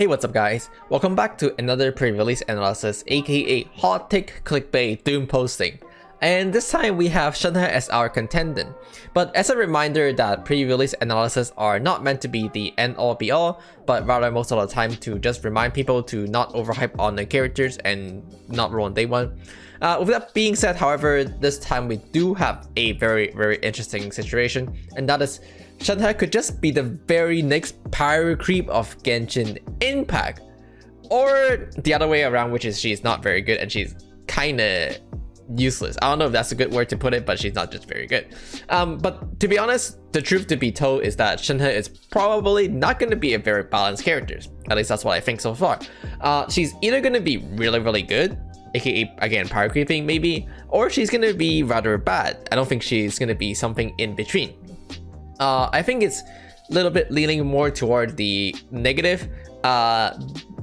Hey, what's up guys? Welcome back to another pre-release analysis, aka hot take clickbait doom posting. And this time we have Shenhe as our contender. But as a reminder that pre-release analysis are not meant to be the end-all be-all, but rather most of the time to just remind people to not overhype on the characters and not roll on day one. With that being said, however, this time we do have a very interesting situation, and that is Shenhe could just be the very next power creep of Genshin Impact. Or the other way around, which is she's not very good and she's kinda useless. I don't know if that's a good word to put it, but she's not just very good. But to be honest, the truth to be told is that Shenhe is probably not going to be a very balanced character. At least that's what I think so far. She's either going to be really good, aka again power creeping maybe, or she's going to be rather bad. I don't think she's going to be something in between. I think it's a little bit leaning more toward the negative,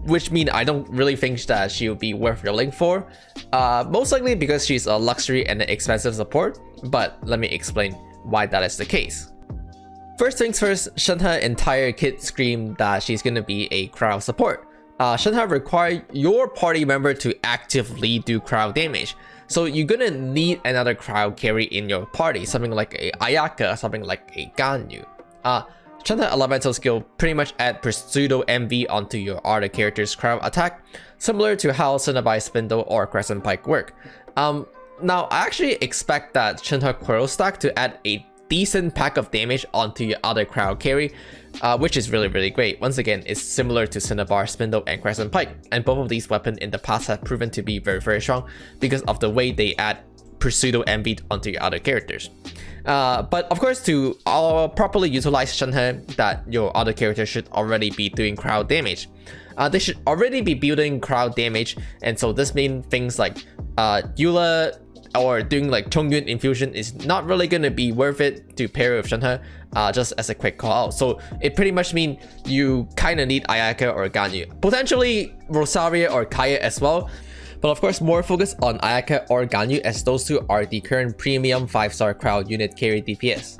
which means I don't really think that she'll be worth rolling for. Most likely because she's a luxury and an expensive support, but let me explain why that is the case. First things first, Shenhe entire kit screamed that she's gonna be a crowd support. Shenhe requires your party member to actively do crowd damage. So you're gonna need another crowd carry in your party, something like a Ayaka, something like a Ganyu. Shenhe elemental skill pretty much add pseudo MV onto your other character's crowd attack, similar to how Cinnabai Spindle or Crescent Pike work. Now I actually expect that Shenhe quill stack to add a decent pack of damage onto your other crowd carry, which is really great. Once again, it's similar to Cinnabar, Spindle, and Crescent Pike, and both of these weapons in the past have proven to be very strong because of the way they add pseudo MV onto your other characters. But of course, to properly utilize Shenhe, that your other characters should already be doing crowd damage. They should already be building crowd damage, and so this means things like Eula or doing like Chongyun infusion is not really gonna be worth it to pair with Shenhe, just as a quick call out. So it pretty much means you kind of need Ayaka or Ganyu, potentially Rosaria or Kaya as well. But of course, more focus on Ayaka or Ganyu, as those two are the current premium 5-star crowd unit carry DPS.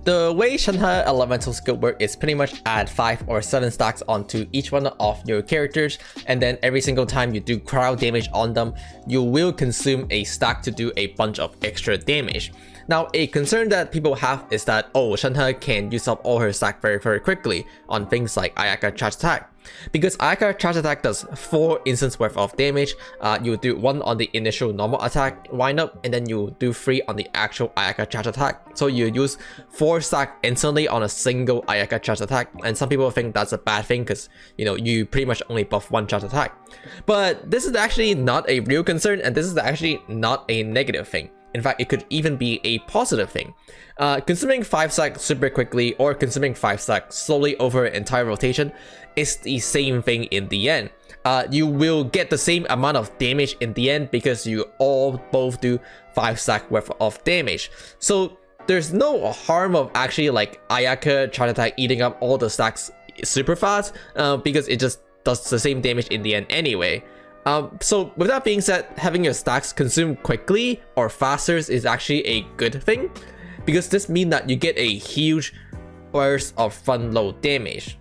The way Shenhe elemental skill work is pretty much add 5 or 7 stacks onto each one of your characters, and then every single time you do crowd damage on them, you will consume a stack to do a bunch of extra damage. Now, a concern that people have is that, oh, Shenhe can use up all her stack very quickly on things like Ayaka charge attack. Because Ayaka charge attack does 4 instance worth of damage, you do 1 on the initial normal attack wind up, and then you do 3 on the actual Ayaka charge attack. So you use 4 stack instantly on a single Ayaka charge attack, and some people think that's a bad thing because you pretty much only buff 1 charge attack. But this is actually not a real concern, and this is actually not a negative thing. In fact, it could even be a positive thing. Consuming 5 stack super quickly or consuming 5 stack slowly over an entire rotation is the same thing in the end. You will get the same amount of damage in the end because you both do 5 stack worth of damage. So there's no harm of actually like Ayaka charge attack eating up all the stacks super fast, because it just does the same damage in the end anyway. So with that being said, having your stacks consume quickly or faster is actually a good thing, because this means that you get a huge burst of front load damage.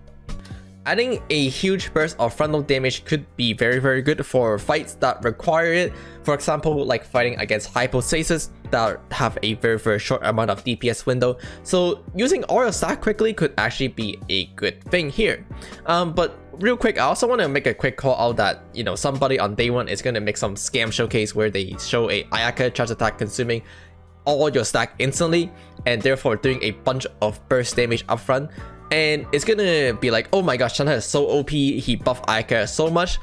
Adding a huge burst of front load damage could be very good for fights that require it. For example, like fighting against hypostasis that have a very short amount of DPS window. So using all your stack quickly could actually be a good thing here. But real quick, I also want to make a quick call out that somebody on day one is going to make some scam showcase where they show a Ayaka charge attack consuming all your stack instantly, and therefore doing a bunch of burst damage upfront. And it's gonna be like, oh my gosh, Shenhe is so OP, he buffed Ayaka so much,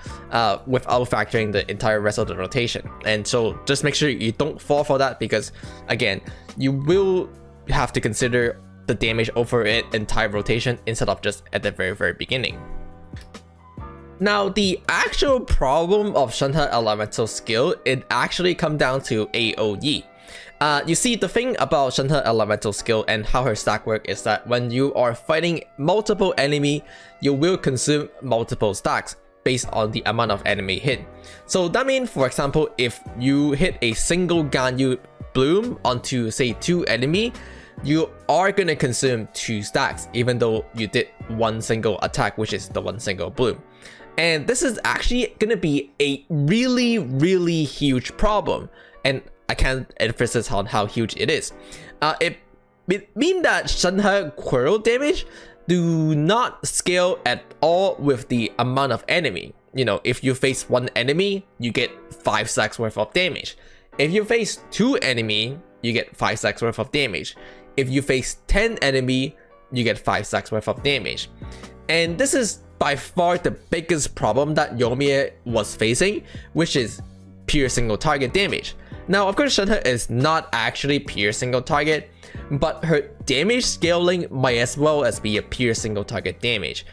without factoring the entire rest of the rotation. And so just make sure you don't fall for that, because again, you will have to consider the damage over an entire rotation instead of just at the very beginning. Now, the actual problem of Shenhe elemental skill, it actually comes down to AoE. You see, the thing about Shenhe elemental skill and how her stack work is that when you are fighting multiple enemy, you will consume multiple stacks based on the amount of enemy hit. So that means, for example, if you hit a single Ganyu bloom onto say 2 enemy, you are gonna consume 2 stacks, even though you did one single attack, which is the one single bloom. And this is actually gonna be a really huge problem, and I can't emphasize on how huge it is. It means that Shenhe quill damage do not scale at all with the amount of enemy. You know, if you face one enemy, you get 5 stacks worth of damage. If you face 2 enemy, you get 5 stacks worth of damage. If you face 10 enemy, you get 5 stacks worth of damage. And this is by far the biggest problem that Yomi was facing, which is pure single target damage. Now, of course, Shenhe is not actually pure single target, but her damage scaling might as well as be a pure single target damage.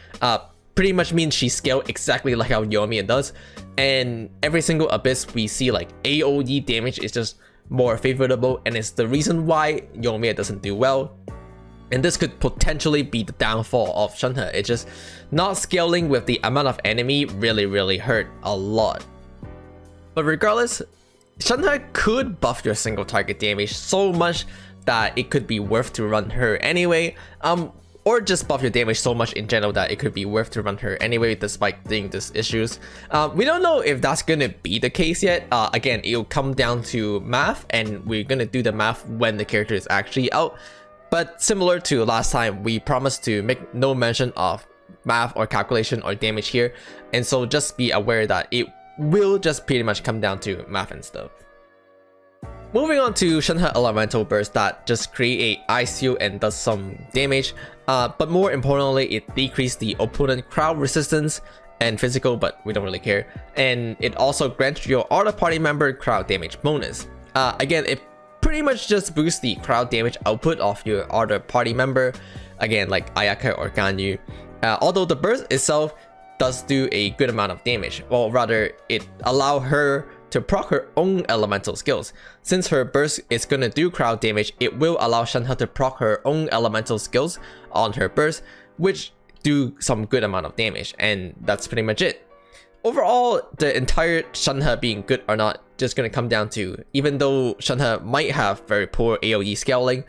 Pretty much means she scaled exactly like how Yomi does, and every single abyss we see like AoE damage is just more favorable, and it's the reason why Yomi doesn't do well. And this could potentially be the downfall of Shenhe. It's just not scaling with the amount of enemy really hurt a lot. But regardless, Shenhe could buff your single target damage so much that it could be worth to run her anyway, or just buff your damage so much in general that it could be worth to run her anyway despite seeing these issues. We don't know if that's gonna be the case yet. Again, it'll come down to math, and we're gonna do the math when the character is actually out. But similar to last time, we promised to make no mention of math or calculation or damage here, and so just be aware that it will just pretty much come down to math and stuff. Moving on to Shenhe Elemental Burst that just create a ice shield and does some damage, but more importantly, it decreases the opponent crowd resistance and physical, but we don't really care. And it also grants your other party member crowd damage bonus. Again, it pretty much just boosts the crowd damage output of your other party member, again like Ayaka or Ganyu. Although the burst itself does do a good amount of damage, well rather it allow her to proc her own elemental skills. Since her burst is gonna do crowd damage, it will allow Shenhe to proc her own elemental skills on her burst, which do some good amount of damage, and that's pretty much it. Overall, the entire Shenhe being good or not just gonna come down to, even though Shenhe might have very poor AoE scaling,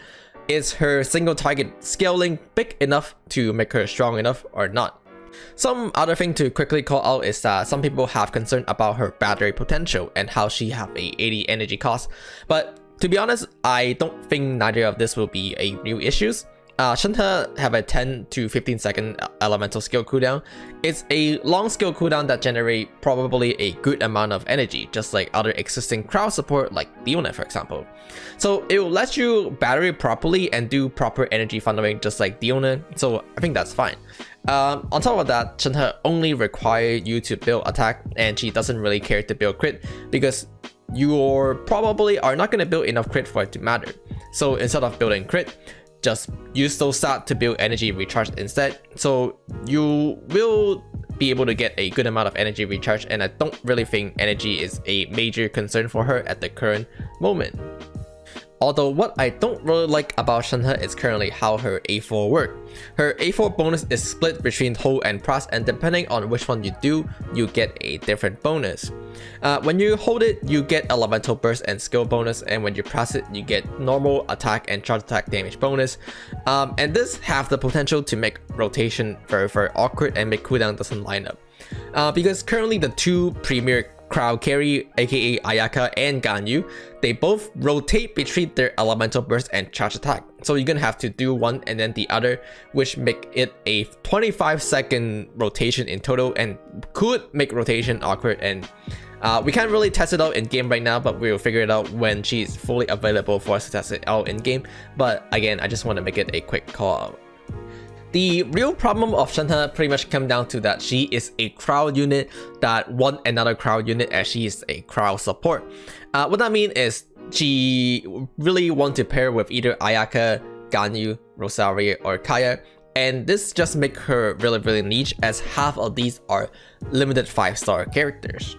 is her single target scaling big enough to make her strong enough or not? Some other thing to quickly call out is that some people have concern about her battery potential and how she have a 80 energy cost, but to be honest, I don't think neither of this will be a new issues. Shenhe have a 10 to 15 second elemental skill cooldown. It's a long skill cooldown that generate probably a good amount of energy, just like other existing crowd support like Diona for example. So it will let you battery properly and do proper energy funneling just like Diona, so I think that's fine. On top of that, Shenhe only require you to build attack, and she doesn't really care to build crit because you probably are not going to build enough crit for it to matter. So instead of building crit, just use those stats to build energy recharge instead. So you will be able to get a good amount of energy recharge, and I don't really think energy is a major concern for her at the current moment. Although what I don't really like about Shenhe is currently how her A4 work. Her A4 bonus is split between hold and press, and depending on which one you do, you get a different bonus. When you hold it, you get elemental burst and skill bonus, and when you press it, you get normal attack and charge attack damage bonus. And this have the potential to make rotation very awkward and make cooldown doesn't line up. Because currently the two premier crowd carry, aka Ayaka and Ganyu, they both rotate between their elemental burst and charge attack. So you're gonna have to do one and then the other, which make it a 25-second rotation in total and could make rotation awkward. And we can't really test it out in game right now, but we'll figure it out when she's fully available for us to test it out in game. But again, I just want to make it a quick call out. The real problem of Shenhe pretty much comes down to that she is a crowd unit that want another crowd unit, as she is a crowd support. What that means is she really want to pair with either Ayaka, Ganyu, Rosaria, or Kaya, and this just make her really niche, as half of these are limited 5-star characters.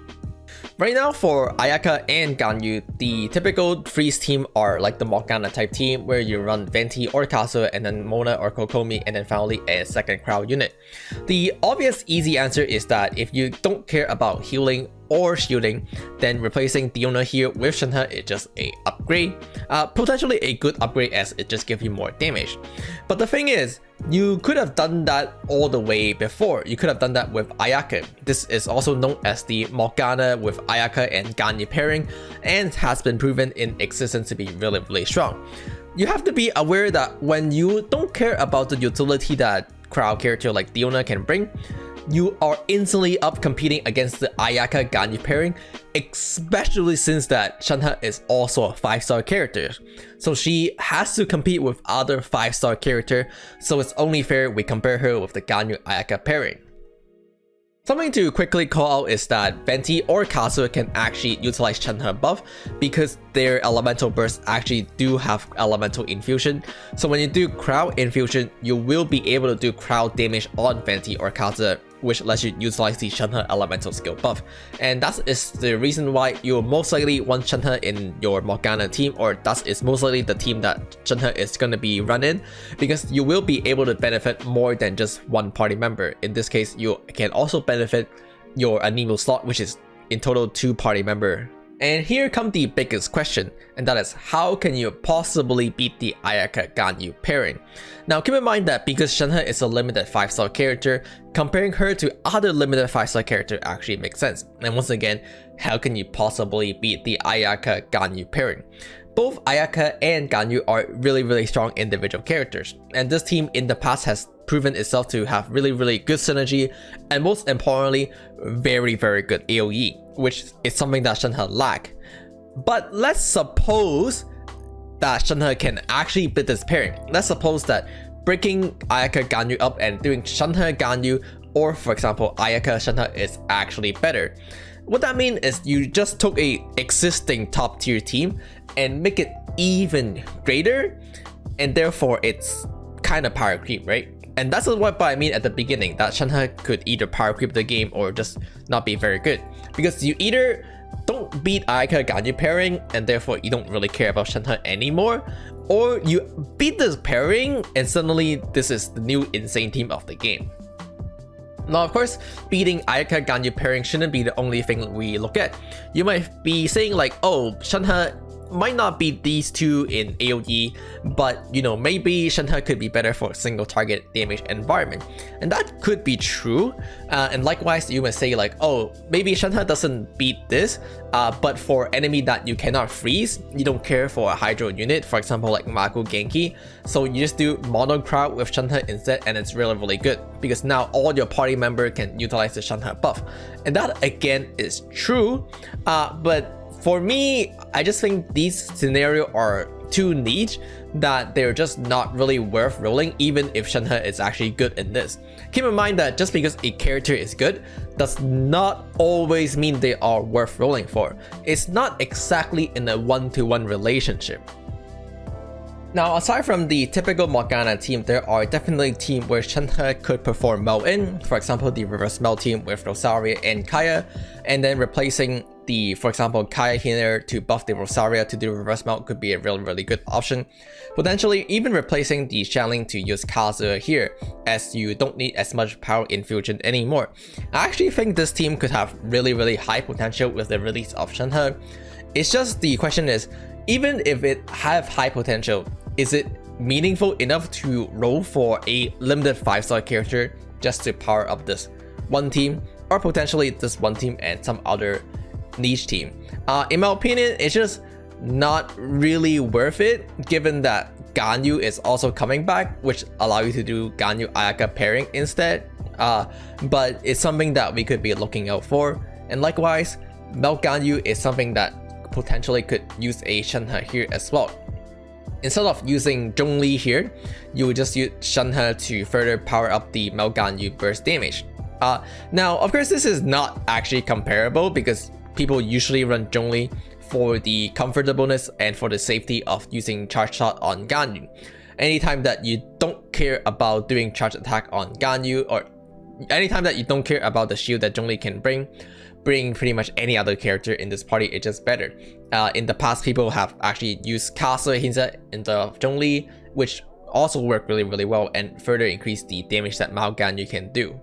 Right now for Ayaka and Ganyu, the typical freeze team are like the Morgana type team where you run Venti or Kazuha and then Mona or Kokomi and then finally a second crowd unit. The obvious easy answer is that if you don't care about healing or shielding, then replacing Diona here with Shenhe is just a upgrade. Potentially a good upgrade as it just gives you more damage. But the thing is, you could have done that all the way before. You could have done that with Ayaka. This is also known as the Morgana with Ayaka and Ganyu pairing, and has been proven in existence to be really strong. You have to be aware that when you don't care about the utility that crowd character like Diona can bring, you are instantly up competing against the Ayaka Ganyu pairing, especially since that Shenhe is also a 5-star character. So she has to compete with other 5-star character, so it's only fair we compare her with the Ganyu Ayaka pairing. Something to quickly call out is that Venti or Kazuha can actually utilize Shenhe buff because their elemental bursts actually do have elemental infusion. So when you do crowd infusion, you will be able to do crowd damage on Venti or Kazuha, which lets you utilize the Shenhe elemental skill buff. And that is the reason why you'll most likely want Shenhe in your Morgana team, or that is most likely the team that Shenhe is going to be running, because you will be able to benefit more than just one party member. In this case, you can also benefit your Anemo slot, which is in total 2 party member. And here comes the biggest question, and that is, how can you possibly beat the Ayaka Ganyu pairing? Now keep in mind that because Shenhe is a limited 5-star character, comparing her to other limited 5-star character actually makes sense. And once again, how can you possibly beat the Ayaka Ganyu pairing? Both Ayaka and Ganyu are really strong individual characters, and this team in the past has proven itself to have really good synergy, and most importantly, very good AoE, which is something that Shenhe lack. But let's suppose that Shenhe can actually beat this pairing. Let's suppose that breaking Ayaka Ganyu up and doing Shenhe Ganyu, or for example Ayaka Shenhe, is actually better. What that means is you just took a existing top tier team and make it even greater, and therefore it's kind of power creep, right? And that's what I mean at the beginning, that Shenhe could either power creep the game or just not be very good. Because you either don't beat Ayaka Ganyu pairing and therefore you don't really care about Shenhe anymore, or you beat this pairing and suddenly this is the new insane team of the game. Now of course, beating Ayaka Ganyu pairing shouldn't be the only thing we look at. You might be saying like, oh, Shenhe might not beat these two in AoE, but you know, maybe Shenhe could be better for single target damage environment, and that could be true. And likewise, you might say like, oh, maybe Shenhe doesn't beat this, but for enemy that you cannot freeze, you don't care for a Hydro unit, for example like Maku Genki, so you just do mono crowd with Shenhe instead, and it's really good because now all your party member can utilize the Shenhe buff, and that again is true. But for me, I just think these scenarios are too niche that they're just not really worth rolling, even if Shenhe is actually good in this. Keep in mind that just because a character is good does not always mean they are worth rolling for. It's not exactly in a one-to-one relationship. Now, aside from the typical Morgana team, there are definitely teams where Shenhe could perform well in. For example, the reverse meld team with Rosaria and Kaya, and then replacing the, for example, Kaya here to buff the Rosaria to do reverse melt could be a really good option. Potentially even replacing the Xiangling to use Kazuha here, as you don't need as much power infusion anymore. I actually think this team could have really high potential with the release of Shenhe. It's just the question is, even if it have high potential, is it meaningful enough to roll for a limited 5-star character just to power up this one team, or potentially this one team and some other niche team? In my opinion, it's just not really worth it, given that Ganyu is also coming back, which allow you to do Ganyu Ayaka pairing instead. But it's something that we could be looking out for. And likewise, Melt Ganyu is something that potentially could use a Shenhe here as well. Instead of using Zhongli here, you would just use Shenhe to further power up the Melt Ganyu burst damage. Now, of course, this is not actually comparable because people usually run Zhongli for the comfortableness and for the safety of using charge shot on Ganyu. Anytime that you don't care about doing charge attack on Ganyu, or anytime that you don't care about the shield that Zhongli can bring pretty much any other character in this party, it's just better. In the past, people have actually used Kazuha instead of Zhongli, which also work really well and further increase the damage that Mao Ganyu can do.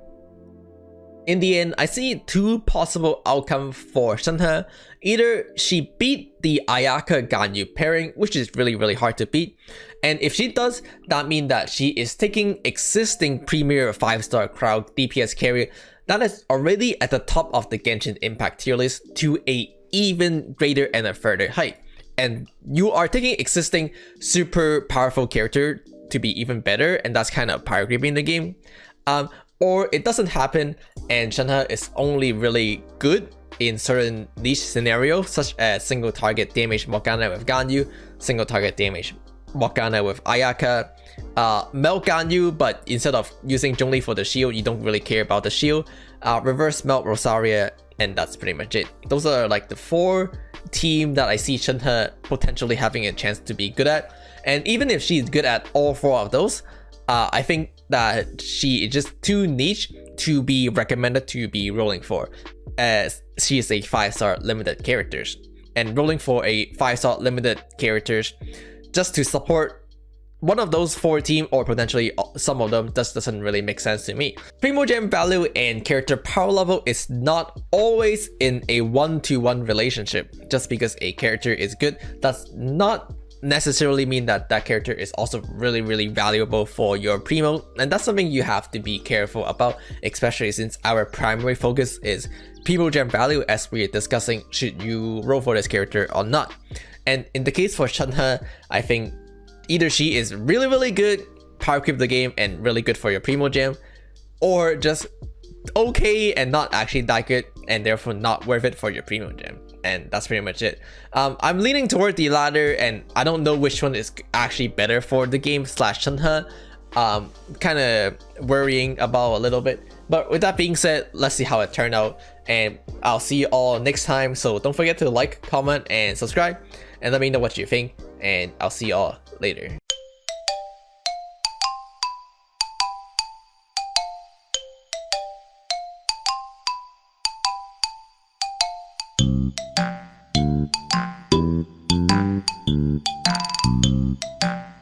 In the end, I see two possible outcomes for Shenhe. Either she beat the Ayaka Ganyu pairing, which is really hard to beat, and if she does, that means that she is taking existing premier 5-star crowd DPS carry that is already at the top of the Genshin Impact tier list to a even greater and a further height. And you are taking existing super powerful character to be even better, and that's kind of power creeping the game. Or it doesn't happen and Shenhe is only really good in certain niche scenarios, such as single target damage Morgana with Ganyu, single target damage Morgana with Ayaka, melt Ganyu, but instead of using Zhongli for the shield, you don't really care about the shield, reverse melt Rosaria, and that's pretty much it. Those are like the 4 team that I see Shenhe potentially having a chance to be good at. And even if she's good at all 4 of those, I think that she is just too niche to be recommended to be rolling for, as she is a 5-star limited characters. And rolling for a 5-star limited characters just to support one of those 4 team, or potentially some of them, just doesn't really make sense to me. Primogem value and character power level is not always in a 1-to-1 relationship. Just because a character is good does not necessarily mean that that character is also really valuable for your primo, and that's something you have to be careful about, especially since our primary focus is primogem value, as we are discussing should you roll for this character or not. And in the case for Shenhe, I think either she is really good, power creep the game and really good for your primogem, or just okay and not actually that good and therefore not worth it for your primogem. And that's pretty much it. I'm leaning toward the latter, and I don't know which one is actually better for the game slash Shenhe. Kind of worrying about a little bit. But with that being said, let's see how it turned out, and I'll see you all next time. So don't forget to like, comment, and subscribe, and let me know what you think, and I'll see you all later.